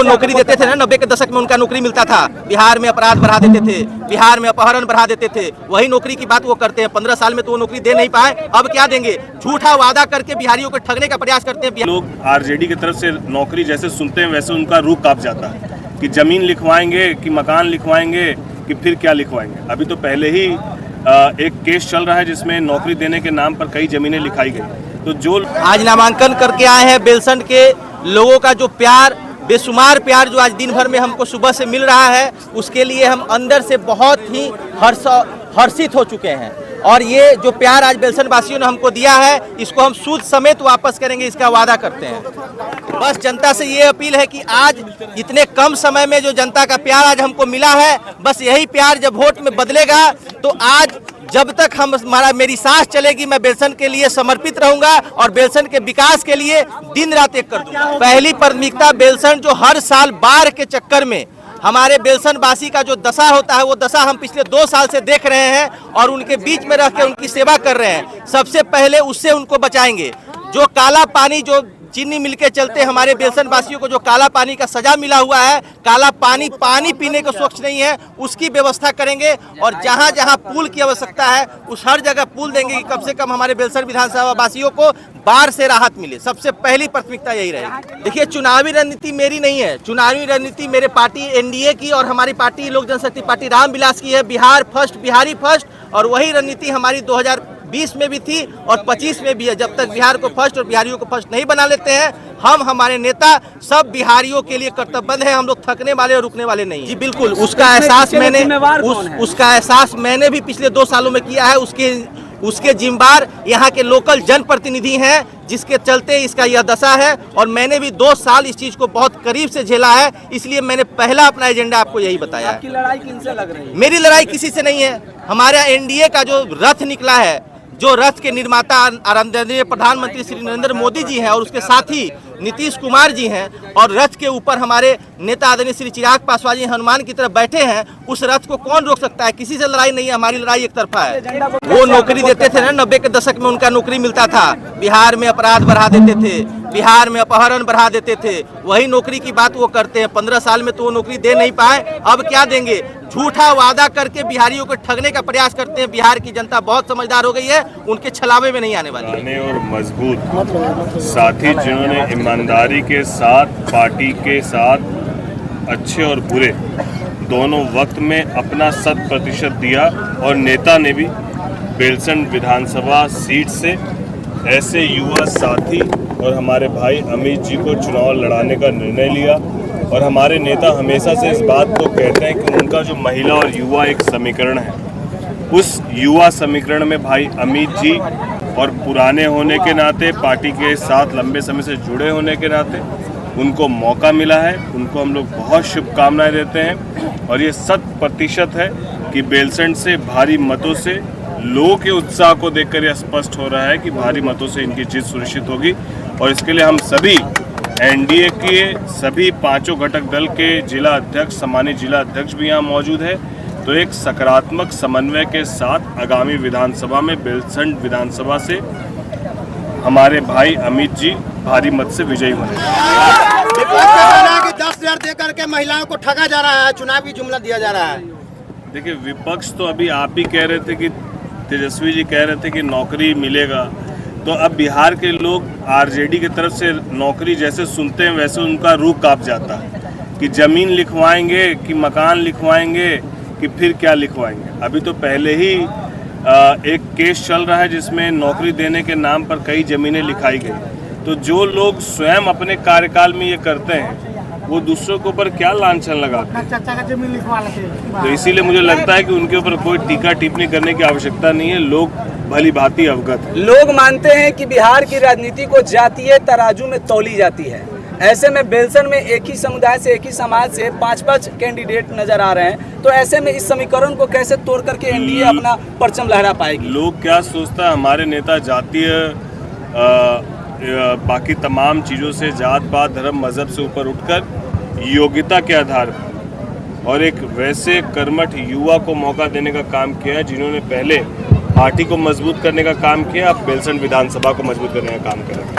नौकरी देते थे ना, 90 के दशक में उनका नौकरी मिलता था। बिहार में अपराध बढ़ा देते थे, बिहार में अपहरण बढ़ा देते थे, वही नौकरी की बात वो करते हैं। 15 साल में तो वो नौकरी दे नहीं पाए, अब क्या देंगे? झूठा वादा करके बिहारियों को ठगने का प्रयास करते हैं। लोग आरजेडी की तरफ से नौकरी जैसे सुनते हैं वैसे उनका रूह कांप जाता है कि जमीन लिखवाएंगे कि मकान लिखवाएंगे कि फिर क्या लिखवाएंगे। अभी तो पहले ही एक केस चल रहा है जिसमें नौकरी देने के नाम पर कई जमीनें लिखाई गई। तो जो आज नामांकन करके आए हैं, बेलसंड के लोगों का जो प्यार, बेशुमार प्यार जो आज दिन भर में हमको सुबह से मिल रहा है, उसके लिए हम अंदर से बहुत ही हर्षित हो चुके हैं। और ये जो प्यार आज बेलसंड वासियों ने हमको दिया है, इसको हम सूद समेत वापस करेंगे, इसका वादा करते हैं। बस जनता से ये अपील है कि आज इतने कम समय में जो जनता का प्यार आज हमको मिला है, बस यही प्यार जब वोट में बदलेगा तो आज जब तक मेरी सांस चलेगी, मैं बेलसंड के लिए समर्पित रहूंगा और बेलसंड के विकास के लिए दिन रात एक कर दूंगा। पहली प्राथमिकता बेलसंड जो हर साल बाढ़ के चक्कर में हमारे बेलसंड वासी का जो दशा होता है, वो दशा हम पिछले 2 साल से देख रहे हैं और उनके बीच में रह के उनकी सेवा कर रहे हैं। सबसे पहले उससे उनको बचाएंगे। जो काला पानी, जो चीनी मिल के चलते हमारे बेलसंड वासियों को जो काला पानी का सजा मिला हुआ है, काला पानी पीने को स्वच्छ नहीं है, उसकी व्यवस्था करेंगे। और जहां जहां पुल की आवश्यकता है उस हर जगह पुल देंगे कि कम से कम हमारे बेलसंड विधानसभा वासियों को बाढ़ से राहत मिले। सबसे पहली प्राथमिकता यही रहेगी। देखिए, चुनावी रणनीति मेरी नहीं है, चुनावी रणनीति मेरे पार्टी एनडीए की और हमारी पार्टी लोक जनशक्ति पार्टी रामविलास की है। बिहार फर्स्ट, बिहारी फर्स्ट, और वही रणनीति हमारी 2020 में भी थी और 25 में भी है। जब तक बिहार को फर्स्ट और बिहारियों को फर्स्ट नहीं बना लेते हैं, हम हमारे नेता सब बिहारियों के लिए कर्तव्यबद्ध हैं। हम लोग थकने वाले और रुकने वाले नहीं। जी बिल्कुल, उसका एहसास मैंने भी पिछले 2 सालों में किया है। उसके जिम्मेदार यहाँ के लोकल जनप्रतिनिधि हैं, जिसके चलते इसका यह दशा है। और मैंने भी 2 साल इस चीज को बहुत करीब से झेला है, इसलिए मैंने पहला अपना एजेंडा आपको यही बताया है। आपकी लड़ाई किनसे लग रही है? मेरी लड़ाई किसी से नहीं है। हमारा एनडीए का जो रथ निकला है, जो रथ के निर्माता आदरणीय प्रधानमंत्री श्री नरेंद्र मोदी जी हैं और उसके साथी नीतीश कुमार जी हैं, और रथ के ऊपर हमारे नेता आदरणीय श्री चिराग पासवान जी हनुमान की तरफ बैठे हैं। उस रथ को कौन रोक सकता है? किसी से लड़ाई नहीं है, हमारी लड़ाई एक तरफा है। वो नौकरी देते थे ना, 90 के दशक में उनका नौकरी मिलता था। बिहार में अपराध बढ़ा देते थे, बिहार में अपहरण बढ़ा देते थे, वही नौकरी की बात वो करते हैं। 15 साल में तो वो नौकरी दे नहीं पाए, अब क्या देंगे? झूठा वादा करके बिहारियों को ठगने का प्रयास करते हैं। बिहार की जनता बहुत समझदार हो गई है, उनके छलावे में नहीं आने वाली है। और मजबूत साथी जिन्होंने ईमानदारी के साथ, पार्टी के साथ अच्छे और बुरे दोनों वक्त में अपना 100% दिया, और नेता ने भी बेलसंड विधानसभा सीट से ऐसे युवा साथी और हमारे भाई अमित जी को चुनाव लड़ाने का निर्णय लिया। और हमारे नेता हमेशा से इस बात को कहते हैं कि उनका जो महिला और युवा एक समीकरण है, उस युवा समीकरण में भाई अमित जी और पुराने होने के नाते, पार्टी के साथ लंबे समय से जुड़े होने के नाते उनको मौका मिला है। उनको हम लोग बहुत शुभकामनाएं देते हैं। और ये 100% है कि बेलसंड से भारी मतों से, लोगों के उत्साह को देखकर यह स्पष्ट हो रहा है कि भारी मतों से इनकी जीत सुनिश्चित होगी। और इसके लिए हम सभी एनडीए के सभी 5 घटक दल के जिला अध्यक्ष, सम्मानित जिला अध्यक्ष भी यहाँ मौजूद है। तो एक सकारात्मक समन्वय के साथ आगामी विधानसभा में बेलसंड विधानसभा से हमारे भाई अमित जी भारी मत से विजयी होंगे। 10,000 देकर के महिलाओं को ठगा जा रहा है, चुनावी जुमला दिया जा रहा है। देखिए, विपक्ष तो अभी आप ही कह रहे थे कि तेजस्वी जी कह रहे थे कि नौकरी मिलेगा, तो अब बिहार के लोग आरजेडी की तरफ से नौकरी जैसे सुनते हैं वैसे उनका रूह कांप जाता है कि जमीन लिखवाएंगे कि मकान लिखवाएंगे कि फिर क्या लिखवाएंगे। अभी तो पहले ही एक केस चल रहा है जिसमें नौकरी देने के नाम पर कई जमीनें लिखाई गई। तो जो लोग स्वयं अपने कार्यकाल में ये करते हैं, वो दूसरों के ऊपर क्या लांछन लगाते हैं। तो इसीलिए मुझे लगता है कि उनके ऊपर कोई टीका टिप्पणी करने की आवश्यकता नहीं है। लोग भली भांति अवगत है। लोग मानते हैं कि बिहार की राजनीति को जातीय तराजू में तौली जाती है। ऐसे में बेलसंड में एक ही समुदाय से, एक ही समाज से 5-5 कैंडिडेट नजर आ रहे हैं। तो ऐसे में इस समीकरण को कैसे तोड़ करके एनडीए अपना परचम लहरा पाएगी? लोग क्या सोचता है, हमारे नेता जातीय बाकी तमाम चीज़ों से, जात पात धर्म मजहब से ऊपर उठकर योग्यता के आधार पर और एक वैसे कर्मठ युवा को मौका देने का काम किया है जिन्होंने पहले पार्टी को मजबूत करने का काम किया, अब बेलसंड विधानसभा को मजबूत करने का काम करें।